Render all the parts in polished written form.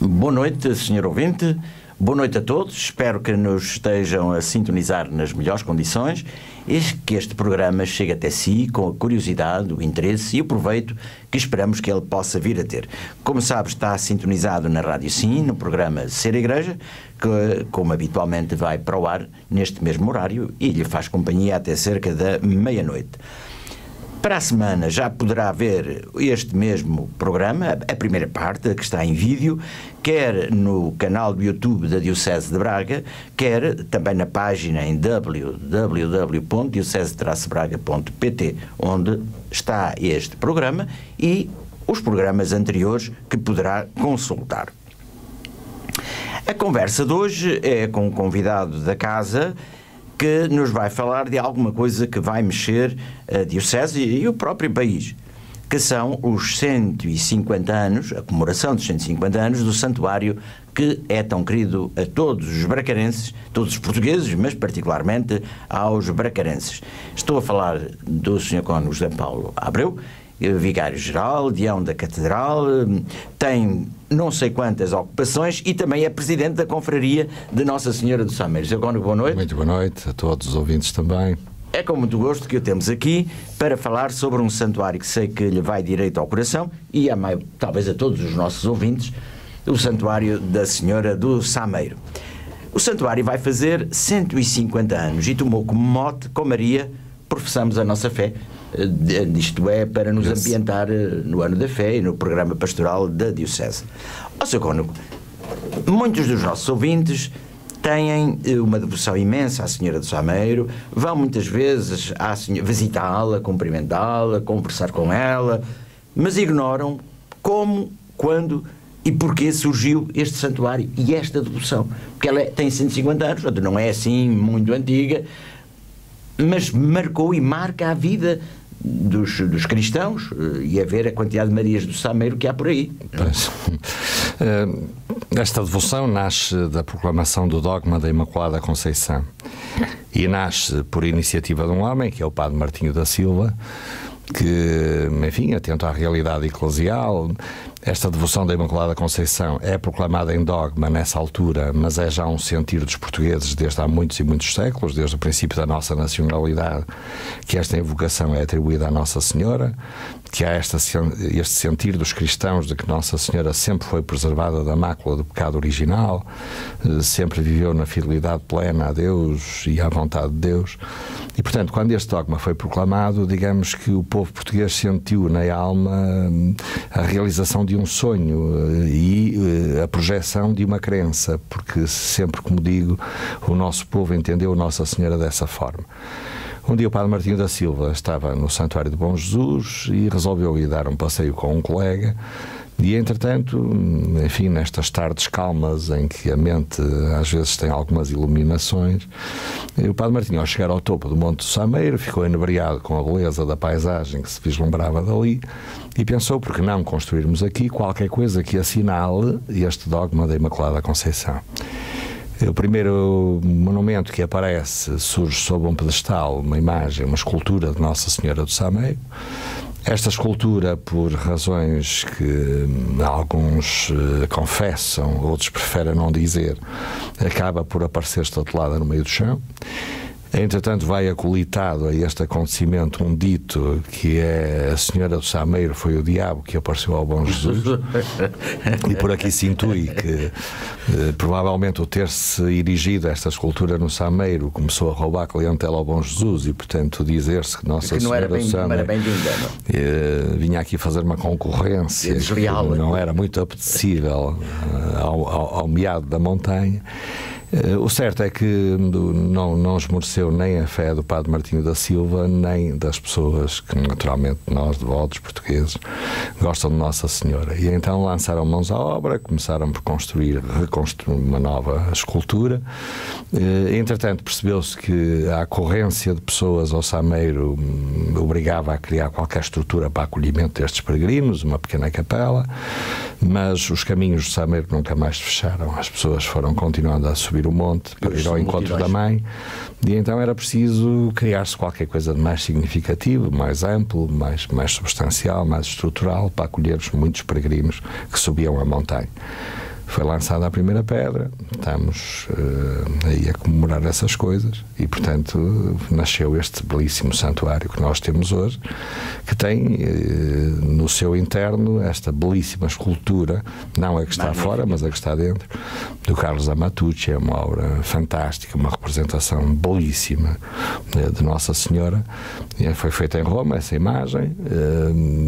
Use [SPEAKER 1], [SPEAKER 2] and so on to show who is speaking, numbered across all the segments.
[SPEAKER 1] Boa noite, Sr. Ouvinte. Boa noite a todos. Espero que nos estejam a sintonizar nas melhores condições e que este programa chegue até si com a curiosidade, o interesse e o proveito que esperamos que ele possa vir a ter. Como sabe, está sintonizado na Rádio Sim, no programa Ser Igreja, que, como habitualmente, vai para o ar neste mesmo horário e lhe faz companhia até cerca da meia-noite. Para a semana já poderá ver este mesmo programa, a primeira parte, que está em vídeo, quer no canal do YouTube da Diocese de Braga, quer também na página em www.diocese-braga.pt, onde está este programa e os programas anteriores que poderá consultar. A conversa de hoje é com um convidado da casa que nos vai falar de alguma coisa que vai mexer a Diocese e o próprio país, que são os 150 anos, a comemoração dos 150 anos do santuário que é tão querido a todos os bracarenses, todos os portugueses, mas particularmente aos bracarenses. Estou a falar do Sr. Cônego José Paulo Abreu, vigário-geral, deão da Catedral, tem não sei quantas ocupações e também é presidente da confraria de Nossa Senhora do Sameiro. Sr. Cônego, boa noite.
[SPEAKER 2] Muito boa noite a todos os ouvintes também.
[SPEAKER 1] É com muito gosto que o temos aqui para falar sobre um santuário que sei que lhe vai direito ao coração e talvez a todos os nossos ouvintes, o Santuário da Senhora do Sameiro. O santuário vai fazer 150 anos e tomou como mote, com Maria, professamos a nossa fé. Isto é, para nos ambientar no ano da fé e no programa pastoral da Diocese. Ó Sr. Cônego, muitos dos nossos ouvintes têm uma devoção imensa à Senhora do Sameiro, vão muitas vezes visitá-la, cumprimentá-la, conversar com ela, mas ignoram como, quando e porquê surgiu este santuário e esta devoção. Porque ela tem 150 anos, portanto não é assim muito antiga, mas marcou e marca a vida dos cristãos e a ver a quantidade de Marias do Sameiro que há por aí.
[SPEAKER 2] Esta devoção nasce da proclamação do dogma da Imaculada Conceição e nasce por iniciativa de um homem, que é o Padre Martinho da Silva, que, enfim, atento à realidade eclesial. Esta devoção da Imaculada Conceição é proclamada em dogma nessa altura, mas é já um sentir dos portugueses desde há muitos e muitos séculos, desde o princípio da nossa nacionalidade, que esta invocação é atribuída à Nossa Senhora, que há este sentir dos cristãos de que Nossa Senhora sempre foi preservada da mácula do pecado original, sempre viveu na fidelidade plena a Deus e à vontade de Deus. E, portanto, quando este dogma foi proclamado, digamos que o povo português sentiu na alma a realização de um sonho e a projeção de uma crença, porque sempre, como digo, o nosso povo entendeu Nossa Senhora dessa forma. Um dia o Padre Martinho da Silva estava no Santuário de Bom Jesus e resolveu ir dar um passeio com um colega. E, entretanto, enfim, nestas tardes calmas em que a mente às vezes tem algumas iluminações, o Padre Martinho, ao chegar ao topo do Monte do Sameiro, ficou enebriado com a beleza da paisagem que se vislumbrava dali e pensou, por que não construirmos aqui qualquer coisa que assinale este dogma da Imaculada Conceição. O primeiro monumento que aparece surge sob um pedestal, uma imagem, uma escultura de Nossa Senhora do Sameiro. Esta escultura, por razões que alguns confessam, outros preferem não dizer, acaba por aparecer estatelada no meio do chão. Entretanto, vai acolitado a este acontecimento um dito que é: a Senhora do Sameiro foi o diabo que apareceu ao Bom Jesus. E por aqui se intui que provavelmente o ter-se erigido esta escultura no Sameiro começou a roubar clientela ao Bom Jesus e, portanto, dizer-se que Nossa Senhora do Sameiro vinha aqui fazer uma concorrência
[SPEAKER 1] desleal,
[SPEAKER 2] que não era muito apetecível ao meado da montanha. O certo é que não esmoreceu nem a fé do Padre Martinho da Silva, nem das pessoas que, naturalmente, nós, devotos portugueses, gostam de Nossa Senhora. E então lançaram mãos à obra, começaram por reconstruir uma nova escultura. Entretanto, percebeu-se que a ocorrência de pessoas ao Sameiro obrigava a criar qualquer estrutura para acolhimento destes peregrinos, uma pequena capela, mas os caminhos do Sameiro nunca mais se fecharam. As pessoas foram continuando a subir o monte para ir ao encontro da mãe, e então era preciso criar-se qualquer coisa de mais significativo, mais amplo, mais substancial, mais estrutural, para acolher os muitos peregrinos que subiam a montanha. foi lançada a primeira pedra, estamos aí a comemorar essas coisas e, portanto, nasceu este belíssimo santuário que nós temos hoje, que tem no seu interno esta belíssima escultura, não a que está fora, mas a que está dentro, do Carlos Amatucci. É uma obra fantástica, uma representação belíssima de Nossa Senhora. Foi feita em Roma, essa imagem.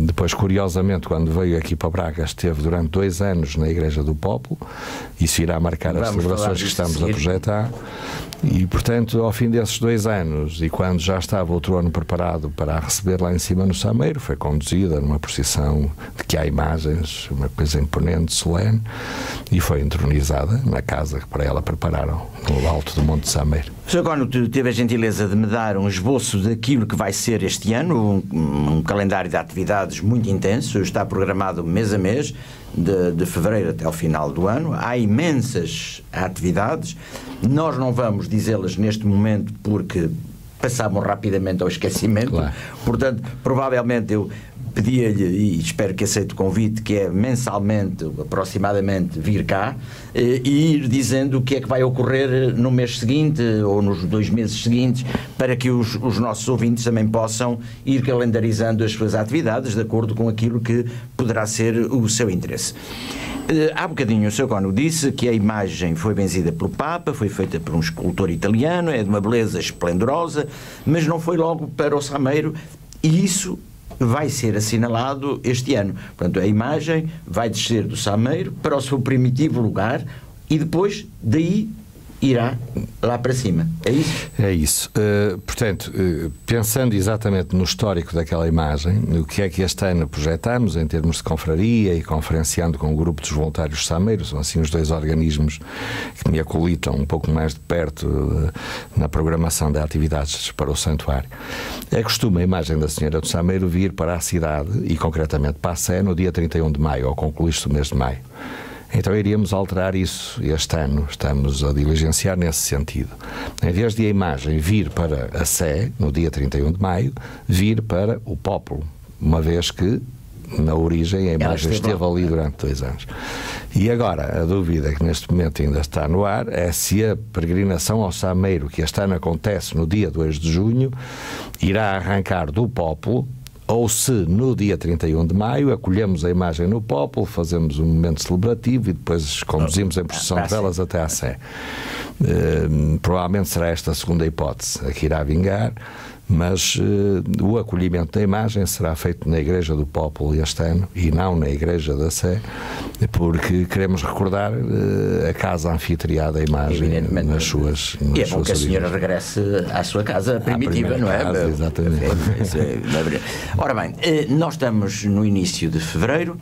[SPEAKER 2] Depois, curiosamente, quando veio aqui para Braga, esteve durante 2 anos na Igreja do Pópulo. Isso irá marcar as celebrações que estamos a projetar. E, portanto, ao fim desses 2 anos, e quando já estava o trono preparado para a receber lá em cima no Sameiro, foi conduzida numa procissão de que há imagens, uma coisa imponente, solene, e foi entronizada na casa que para ela prepararam, no alto do Monte Sameiro.
[SPEAKER 1] Sr. Cônego, teve a gentileza de me dar um esboço daquilo que vai ser este ano, um calendário de atividades muito intenso, está programado mês a mês, de fevereiro até ao final do ano. Há imensas atividades, nós não vamos dizê-las neste momento porque passavam rapidamente ao esquecimento, claro. Portanto, provavelmente eu pedia-lhe, e espero que aceite o convite, que é mensalmente, aproximadamente, vir cá e ir dizendo o que é que vai ocorrer no mês seguinte ou nos 2 meses seguintes, para que os nossos ouvintes também possam ir calendarizando as suas atividades de acordo com aquilo que poderá ser o seu interesse. Há bocadinho o Sr. Cônego disse que a imagem foi benzida pelo Papa, foi feita por um escultor italiano, é de uma beleza esplendorosa, mas não foi logo para o Sameiro, e isso vai ser assinalado este ano. Portanto, a imagem vai descer do Sameiro para o seu primitivo lugar e depois daí irá lá para cima. É isso?
[SPEAKER 2] É isso. Portanto, pensando exatamente no histórico daquela imagem, no que é que este ano projetamos em termos de confraria e conferenciando com o grupo dos voluntários Sameiros, são assim os 2 organismos que me acolitam um pouco mais de perto na programação de atividades para o santuário. É costume a imagem da Senhora do Sameiro vir para a cidade e concretamente para a Sé no dia 31 de maio, ao concluir-se o mês de maio. Então iríamos alterar isso este ano, estamos a diligenciar nesse sentido. Em vez de a imagem vir para a Sé, no dia 31 de maio, vir para o Pópulo, uma vez que, na origem, a imagem esteve ali durante 2 anos. E agora, a dúvida que neste momento ainda está no ar é se a peregrinação ao Sameiro, que este ano acontece no dia 2 de junho, irá arrancar do Pópulo, ou se no dia 31 de maio acolhemos a imagem no Pópulo, fazemos um momento celebrativo e depois conduzimos em procissão de velas até à Sé. Provavelmente será esta a segunda hipótese a que irá vingar, mas o acolhimento da imagem será feito na Igreja do Pópulo este ano e não na Igreja da Sé, porque queremos recordar a casa anfitriada da imagem nas suas
[SPEAKER 1] e é bom que a senhora regresse à sua casa primitiva, não é?
[SPEAKER 2] Casa, exatamente.
[SPEAKER 1] Ora bem, nós estamos no início de fevereiro.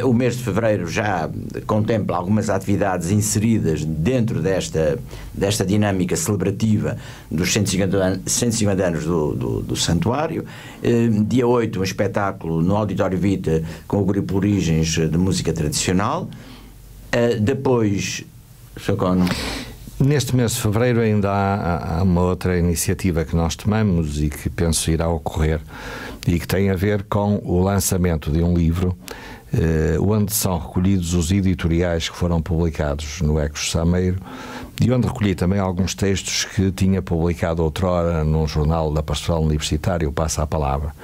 [SPEAKER 1] O mês de fevereiro já contempla algumas atividades inseridas dentro desta dinâmica celebrativa dos 150 anos do santuário. Dia 8, um espetáculo no Auditório Vita com o grupo Origens de música tradicional. Depois, Sr. Cônego.
[SPEAKER 2] Neste mês de fevereiro ainda há uma outra iniciativa que nós tomamos e que penso irá ocorrer e que tem a ver com o lançamento de um livro onde são recolhidos os editoriais que foram publicados no Ecos Sameiro e onde recolhi também alguns textos que tinha publicado outrora num jornal da Pastoral Universitária, o Passa a Palavra.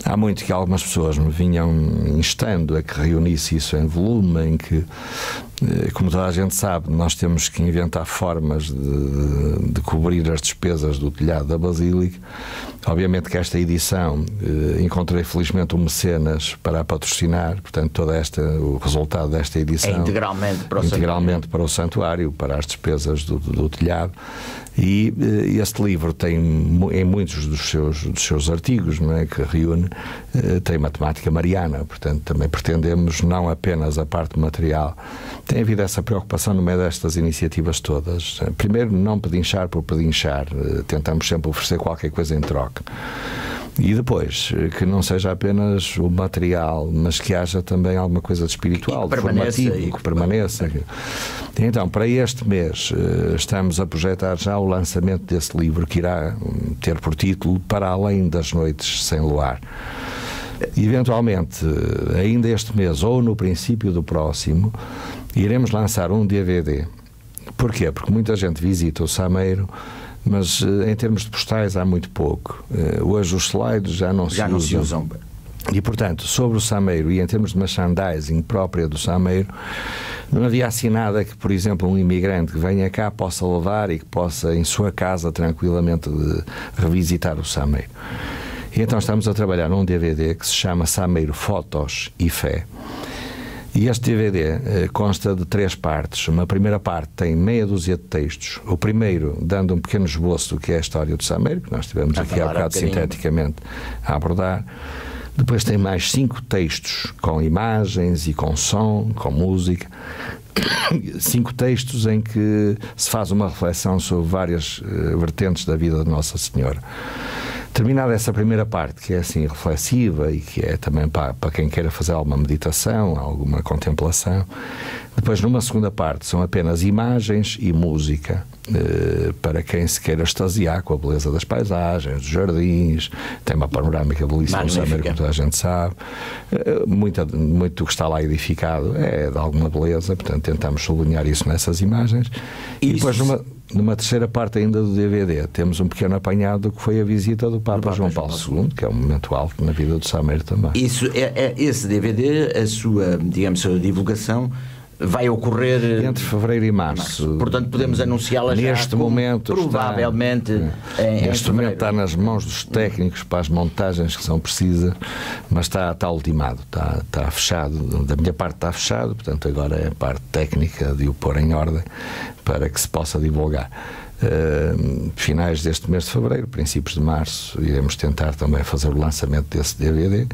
[SPEAKER 2] Há muito que algumas pessoas me vinham instando a que reunisse isso em volume, em que, como toda a gente sabe, nós temos que inventar formas de cobrir as despesas do telhado da Basílica. Obviamente que esta edição encontrei felizmente um mecenas para a patrocinar, portanto o resultado desta edição
[SPEAKER 1] é integralmente
[SPEAKER 2] para o santuário, para as despesas do telhado. E este livro tem, em muitos dos seus artigos, não é, que reúne, tem matemática mariana, portanto também pretendemos não apenas a parte material. Tem havido essa preocupação no meio destas iniciativas todas. Primeiro, não pedinchar por pedinchar, tentamos sempre oferecer qualquer coisa em troca. E depois, que não seja apenas o material, mas que haja também alguma coisa de espiritual, de formativo, que permaneça. Então, para este mês, estamos a projetar já o lançamento desse livro, que irá ter por título Para Além das Noites Sem Luar. Eventualmente, ainda este mês ou no princípio do próximo, iremos lançar um DVD. Porquê? Porque muita gente visita o Sameiro, mas em termos de postais há muito pouco. Hoje os slides já não se usam. E, portanto, sobre o Sameiro e em termos de merchandising própria do Sameiro, não havia assim nada que, por exemplo, um imigrante que venha cá possa levar e que possa, em sua casa, tranquilamente revisitar o Sameiro. E então estamos a trabalhar num DVD que se chama Sameiro Fotos e Fé. E este DVD consta de 3 partes. Uma primeira parte tem meia dúzia de textos. O primeiro, dando um pequeno esboço do que é a história do Sameiro, que nós tivemos aqui há bocado sinteticamente a abordar. Depois tem mais 5 textos com imagens e com som, com música. 5 textos em que se faz uma reflexão sobre várias vertentes da vida de Nossa Senhora. Terminada essa primeira parte, que é assim reflexiva e que é também para quem queira fazer alguma meditação, alguma contemplação, depois numa segunda parte são apenas imagens e música, para quem se queira extasiar com a beleza das paisagens, dos jardins. Tem uma panorâmica belíssima do Sameiro, como toda a gente sabe. Muito do que está lá edificado é de alguma beleza, portanto tentamos sublinhar isso nessas imagens. E depois numa terceira parte ainda do DVD temos um pequeno apanhado do que foi a visita do Papa João Paulo II, que é um momento alto na vida do Sameiro também.
[SPEAKER 1] Isso esse DVD, a sua, digamos, a divulgação vai ocorrer
[SPEAKER 2] entre fevereiro e março.
[SPEAKER 1] Portanto, podemos anunciá-la já
[SPEAKER 2] neste momento.
[SPEAKER 1] Provavelmente
[SPEAKER 2] neste momento está nas mãos dos técnicos para as montagens que são precisas, mas está ultimado, está fechado. Da minha parte está fechado, portanto agora é a parte técnica de o pôr em ordem para que se possa divulgar. Finais deste mês de fevereiro, princípios de março, iremos tentar também fazer o lançamento desse DVD,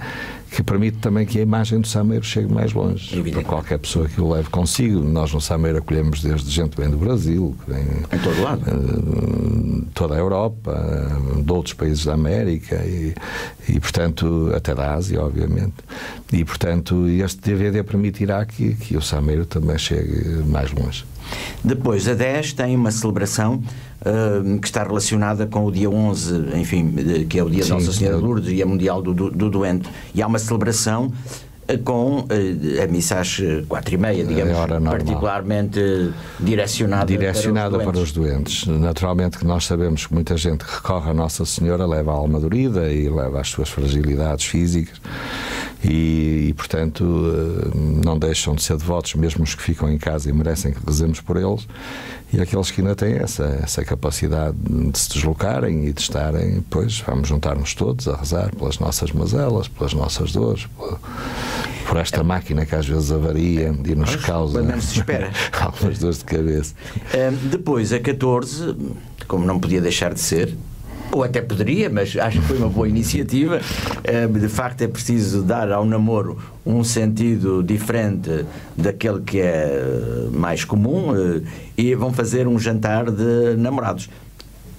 [SPEAKER 2] que permite também que a imagem do Sameiro chegue mais longe, para qualquer pessoa que o leve consigo. Nós no Sameiro acolhemos desde gente que vem do Brasil, que vem
[SPEAKER 1] em todo lado,
[SPEAKER 2] toda a Europa, de outros países da América e portanto até da Ásia, obviamente, e portanto este DVD permitirá que o Sameiro também chegue mais longe.
[SPEAKER 1] Depois, a 10 tem uma celebração que está relacionada com o dia 11, enfim, que é o dia de Nossa Senhora de Lourdes, Dia Mundial do Doente. E há uma celebração com a missa às 4h30, digamos, particularmente direcionada
[SPEAKER 2] para os doentes. Naturalmente que nós sabemos que muita gente que recorre a Nossa Senhora leva a alma dorida e leva as suas fragilidades físicas e portanto não deixam de ser devotos, mesmo os que ficam em casa e merecem que rezemos por eles, e aqueles que ainda têm essa capacidade de se deslocarem e de estarem, pois vamos juntar-nos todos a rezar pelas nossas mazelas, pelas nossas dores, por esta máquina que às vezes avaria e nos causa algumas dores de cabeça.
[SPEAKER 1] Depois, a 14, como não podia deixar de ser, ou até poderia, mas acho que foi uma boa iniciativa. De facto é preciso dar ao namoro um sentido diferente daquele que é mais comum, e vão fazer um jantar de namorados.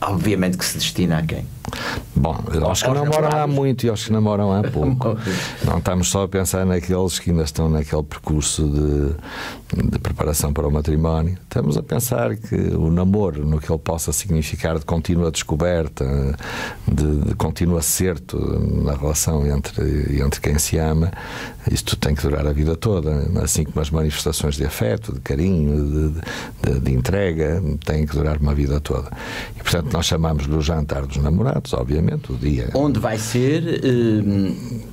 [SPEAKER 1] Obviamente que se destina a quem?
[SPEAKER 2] Bom, aos que namoram há muito e aos que namoram há pouco. Não estamos só a pensar naqueles que ainda estão naquele percurso de preparação para o matrimónio. Estamos a pensar que o namoro, no que ele possa significar de contínua descoberta, de contínuo acerto na relação entre quem se ama, isto tem que durar a vida toda, assim como as manifestações de afeto, de carinho, de entrega, têm que durar uma vida toda. E, portanto, nós chamamos-lhe o jantar dos namorados, obviamente, o dia.
[SPEAKER 1] Onde vai ser?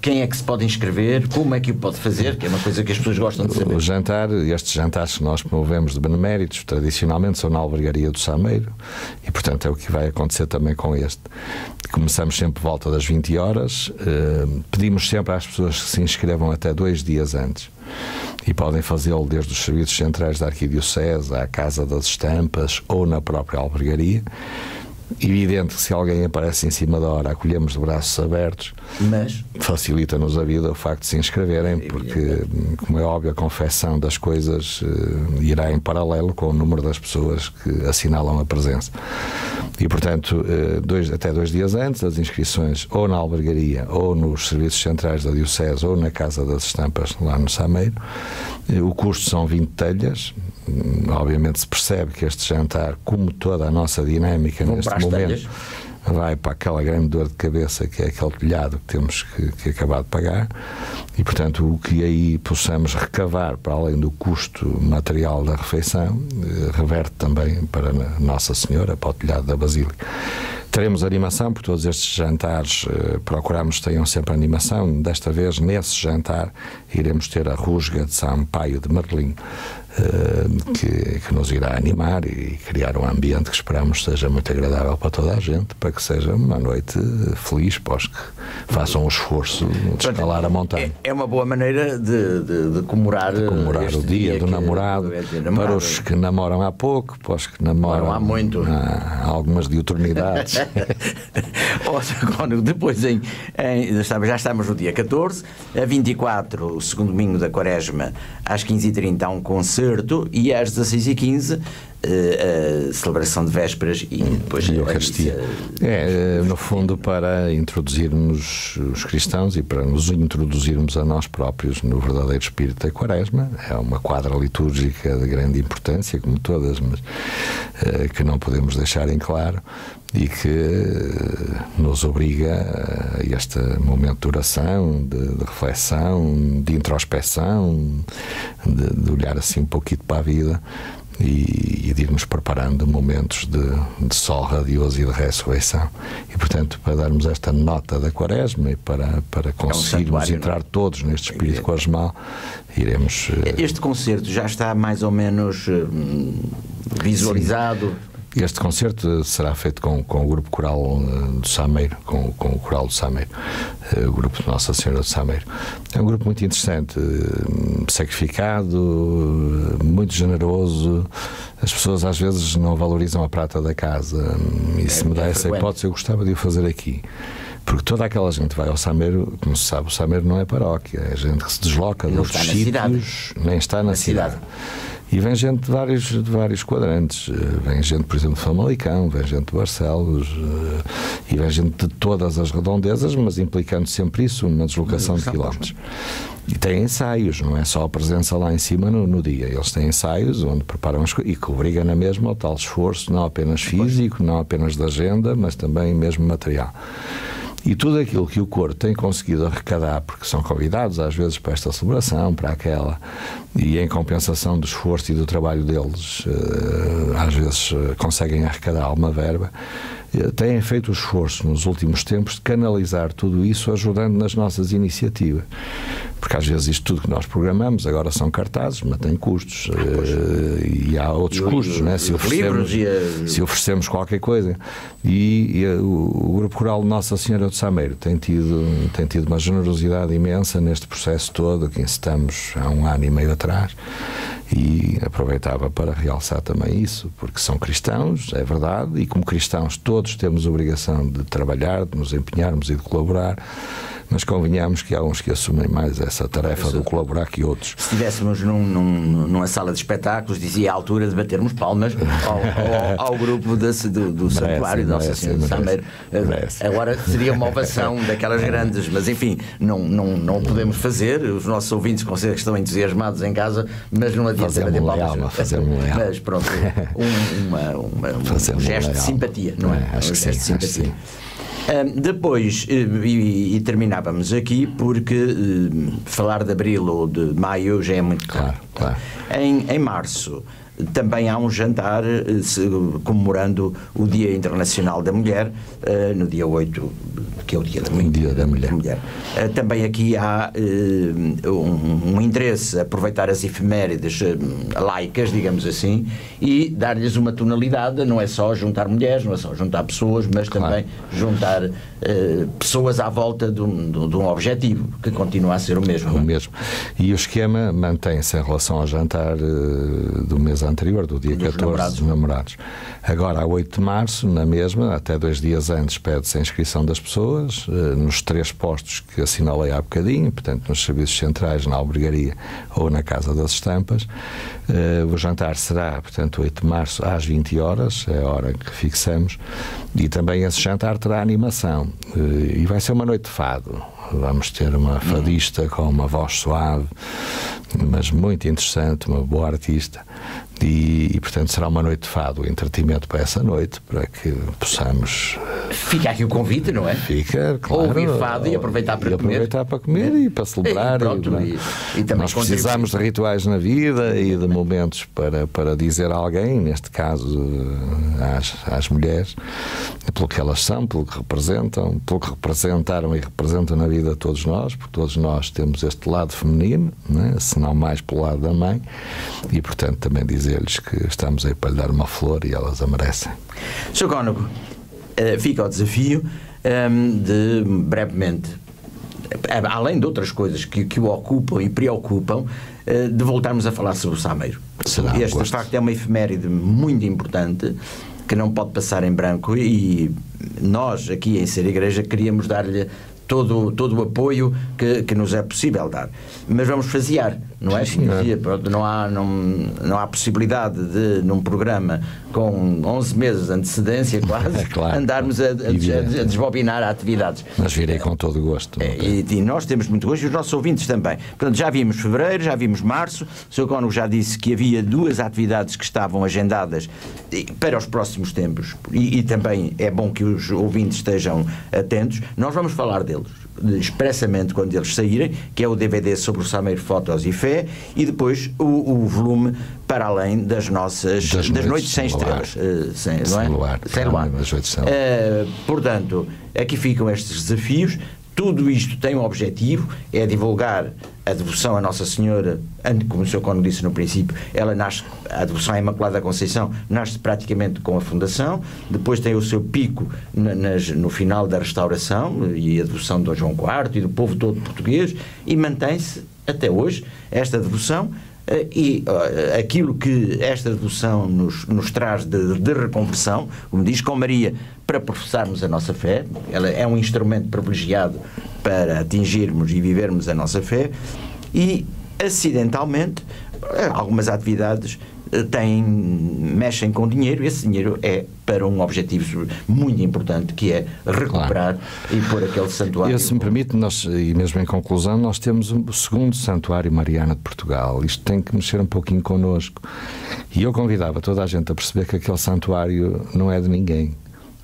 [SPEAKER 1] Quem é que se pode inscrever? Como é que o pode fazer? Que é uma coisa que as pessoas gostam de saber.
[SPEAKER 2] O jantar, estes jantares que nós promovemos de beneméritos, tradicionalmente são na Albergaria do Sameiro, e portanto é o que vai acontecer também com este. Começamos sempre por volta das 20 horas, pedimos sempre às pessoas que se inscrevam até 2 dias antes. E podem fazê-lo desde os serviços centrais da Arquidiocese, à Casa das Estampas ou na própria albergaria. Evidente que se alguém aparece em cima da hora, acolhemos de braços abertos,
[SPEAKER 1] mas
[SPEAKER 2] facilita-nos a vida o facto de se inscreverem, porque, como é óbvio, a confecção das coisas irá em paralelo com o número das pessoas que assinalam a presença. E, portanto, até 2 dias antes, as inscrições ou na albergaria, ou nos serviços centrais da Diocese, ou na Casa das Estampas, lá no Sameiro. O custo são 20 telhas. Obviamente se percebe que este jantar, como toda a nossa dinâmica neste momento, vai para aquela grande dor de cabeça que é aquele telhado que temos que acabar de pagar, e portanto o que aí possamos recavar para além do custo material da refeição reverte também para Nossa Senhora, para o telhado da Basílica. Teremos animação, por todos estes jantares procuramos que tenham sempre animação. Desta vez, nesse jantar, iremos ter a Rusga de Sampaio de Merlim, que nos irá animar e criar um ambiente que esperamos seja muito agradável para toda a gente, para que seja uma noite feliz para os que façam o esforço de escalar a montanha.
[SPEAKER 1] É uma boa maneira de comemorar
[SPEAKER 2] o dia do namorado, para os que namoram há pouco, para os que namoram
[SPEAKER 1] há muito,
[SPEAKER 2] há algumas diuturnidades.
[SPEAKER 1] Depois já estamos no dia 14, a 24, o segundo domingo da Quaresma, às 15h30 há um concerto, e às 16h15 a celebração de vésperas e depois a Eucaristia.
[SPEAKER 2] No fundo, para introduzirmos os cristãos e para nos introduzirmos a nós próprios no verdadeiro espírito da Quaresma. É uma quadra litúrgica de grande importância, como todas, mas que não podemos deixar em claro, e que nos obriga a este momento de oração, de reflexão, de introspeção, de olhar assim um pouquinho para a vida e de irmos preparando momentos de sol radioso e de ressurreição. E, portanto, para darmos esta nota da Quaresma e para conseguirmos entrar todos neste espírito quaresmal, iremos...
[SPEAKER 1] Este concerto já está mais ou menos visualizado?
[SPEAKER 2] Sim. Este concerto será feito com o grupo coral do Sameiro, com o coral do Sameiro, o grupo de Nossa Senhora do Sameiro. É um grupo muito interessante, sacrificado, muito generoso. As pessoas às vezes não valorizam a prata da casa, e se me dá essa hipótese eu gostava de o fazer aqui. Porque toda aquela gente vai ao Sameiro, como se sabe, o Sameiro não é paróquia, é gente que se desloca de outros sítios, nem está na cidade. E vem gente de vários quadrantes. Vem gente, por exemplo, de Famalicão, vem gente de Barcelos, e vem gente de todas as redondezas, mas implicando sempre isso, uma deslocação de quilómetros. E tem ensaios, não é só a presença lá em cima no dia. Eles têm ensaios onde preparam as coisas e que obriga na mesma ao tal esforço, não apenas físico, não apenas de agenda, mas também mesmo material. E tudo aquilo que o coro tem conseguido arrecadar, porque são convidados às vezes para esta celebração, para aquela, e em compensação do esforço e do trabalho deles, às vezes conseguem arrecadar alguma verba, têm feito o esforço nos últimos tempos de canalizar tudo isso ajudando nas nossas iniciativas. Porque às vezes isto tudo que nós programamos agora são cartazes, mas tem custos, e há outros custos, né? Se oferecemos qualquer coisa. E o Grupo Coral de Nossa Senhora do Sameiro tem tido uma generosidade imensa neste processo todo, que incitamos há 1 ano e meio atrás, e aproveitava para realçar também isso, porque são cristãos, é verdade, e como cristãos todos temos a obrigação de trabalhar, de nos empenharmos e de colaborar, mas convenhamos que há uns que assumem mais essa tarefa de colaborar que outros.
[SPEAKER 1] Se estivéssemos numa sala de espetáculos, dizia a altura de batermos palmas ao grupo do Santuário de Nossa Senhora do Sameiro. Agora seria uma ovação daquelas grandes, mas enfim, não podemos fazer. Os nossos ouvintes com certeza estão entusiasmados em casa, mas não adianta bater palmas. Mas pronto, um gesto de simpatia, não é?
[SPEAKER 2] Acho que sim.
[SPEAKER 1] Depois, e terminávamos aqui, porque falar de abril ou de maio já é muito claro. Em março também há um jantar comemorando o Dia Internacional da Mulher, no dia 8, que é o Dia da Mulher. Também aqui há um interesse, aproveitar as efemérides laicas, digamos assim, e dar-lhes uma tonalidade. Não é só juntar mulheres, não é só juntar pessoas, mas também juntar pessoas à volta de um objetivo, que continua a ser o mesmo.
[SPEAKER 2] O mesmo. E o esquema mantém-se em relação ao jantar do mês anterior, do dia 14 dos namorados. Agora, a 8 de março, na mesma, até 2 dias antes, pede-se a inscrição das pessoas, nos 3 postos que assinalei há bocadinho, portanto, nos serviços centrais, na albergaria ou na Casa das Estampas. O jantar será, portanto, 8 de março, às 20 horas, é a hora que fixamos, e também esse jantar terá animação, e vai ser uma noite de fado. Vamos ter uma fadista com uma voz suave, mas muito interessante, uma boa artista, e portanto será uma noite de fado, entretenimento para essa noite, para que possamos
[SPEAKER 1] Fica aqui o convite, não é?
[SPEAKER 2] Fica, claro.
[SPEAKER 1] Ouvir fado e aproveitar para comer.
[SPEAKER 2] Aproveitar para comer e para celebrar.
[SPEAKER 1] E também
[SPEAKER 2] nós precisamos de rituais na vida e de momentos para dizer a alguém, neste caso às mulheres, pelo que elas são, pelo que representam, pelo que representaram e representam na vida de todos nós, porque todos nós temos este lado feminino, né? Se não mais pelo lado da mãe, e portanto também dizer-lhes que estamos aí para lhe dar uma flor e elas a merecem.
[SPEAKER 1] Sr. Cónego, fica o desafio de brevemente, além de outras coisas que o ocupam e preocupam, de voltarmos a falar sobre o Sameiro. Este, de facto, é uma efeméride muito importante que não pode passar em branco, e nós aqui em Ser Igreja queríamos dar-lhe todo o apoio que nos é possível dar, mas vamos fasear, não é? Não há possibilidade de, num programa com 11 meses de antecedência quase, claro, andarmos a desbobinar atividades.
[SPEAKER 2] Mas virei com todo o gosto.
[SPEAKER 1] E nós temos muito gosto, e os nossos ouvintes também. Portanto, já vimos fevereiro, já vimos março. O Sr. Cónego já disse que havia 2 atividades que estavam agendadas para os próximos tempos, e também é bom que os ouvintes estejam atentos. Nós vamos falar deles expressamente quando eles saírem, que é o DVD sobre o Sameiro, Fotos e Fé, e depois o volume para além das nossas das noites sem estrelas, sem luar. Portanto, aqui ficam estes desafios. Tudo isto tem um objetivo, é divulgar a devoção a Nossa Senhora, como o Sr. Cónego disse no princípio. Ela nasce, a devoção à Imaculada Conceição nasce praticamente com a fundação, depois tem o seu pico no final da restauração, e a devoção de Dom João IV e do povo todo português, e mantém-se até hoje esta devoção. E aquilo que esta devoção nos traz de reconversão, como diz, com Maria, para professarmos a nossa fé. Ela é um instrumento privilegiado para atingirmos e vivermos a nossa fé. E acidentalmente algumas atividades mexem com dinheiro, e esse dinheiro é para um objetivo muito importante, que é recuperar, claro, e pôr aquele santuário.
[SPEAKER 2] Se me permite, e mesmo em conclusão, nós temos o 2º Santuário Mariano de Portugal. Isto tem que mexer um pouquinho connosco, e eu convidava toda a gente a perceber que aquele santuário não é de ninguém.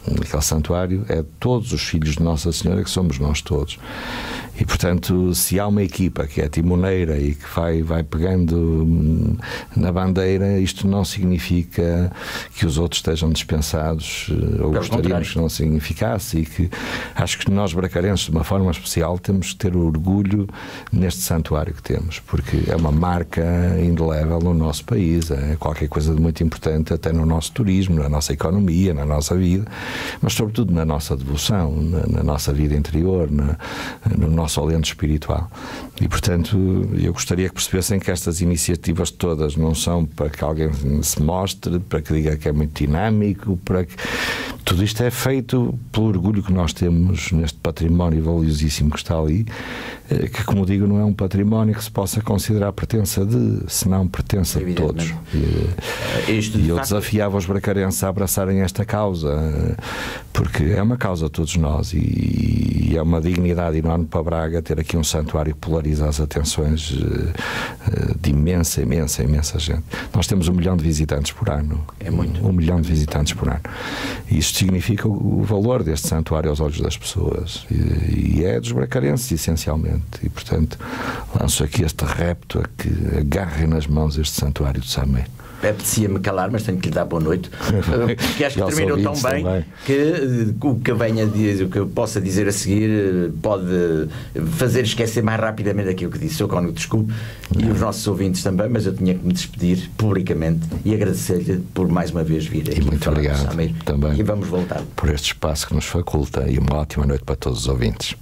[SPEAKER 2] Aquele santuário é de todos os filhos de Nossa Senhora, que somos nós todos. E, portanto, se há uma equipa que é timoneira e que vai pegando na bandeira, isto não significa que os outros estejam dispensados, ou gostaríamos que não significasse, e que acho que nós, bracarenses, de uma forma especial, temos que ter orgulho neste santuário que temos, porque é uma marca indelével no nosso país, é qualquer coisa de muito importante, até no nosso turismo, na nossa economia, na nossa vida, mas sobretudo na nossa devoção, na nossa vida interior, no nosso alento espiritual. E, portanto, eu gostaria que percebessem que estas iniciativas todas não são para que alguém se mostre, para que diga que é muito dinâmico, para que... Tudo isto é feito pelo orgulho que nós temos neste património valiosíssimo que está ali, que, como digo, não é um património que se possa considerar pertença senão pertença de todos. E eu desafiava os bracarenses a abraçarem esta causa, porque é uma causa de todos nós, e é uma dignidade enorme para Braga ter aqui um santuário que polariza as atenções de imensa gente. Nós temos 1 milhão de visitantes por ano.
[SPEAKER 1] É muito.
[SPEAKER 2] 1 milhão de visitantes por ano. E isto significa o valor deste santuário aos olhos das pessoas. E é dos bracarenses, essencialmente. E, portanto, lanço aqui este repto a que agarrem nas mãos este santuário de Sameiro.
[SPEAKER 1] Apetecia-me calar, mas tenho que lhe dar boa noite, porque acho que terminou tão bem também, que o que eu possa dizer a seguir pode fazer esquecer mais rapidamente aquilo que disse. Sr. Cónego, desculpe, e os nossos ouvintes também, mas eu tinha que me despedir publicamente e agradecer-lhe por mais uma vez vir aqui.
[SPEAKER 2] E muito obrigado também,
[SPEAKER 1] e vamos voltar
[SPEAKER 2] por este espaço que nos faculta, e uma ótima noite para todos os ouvintes.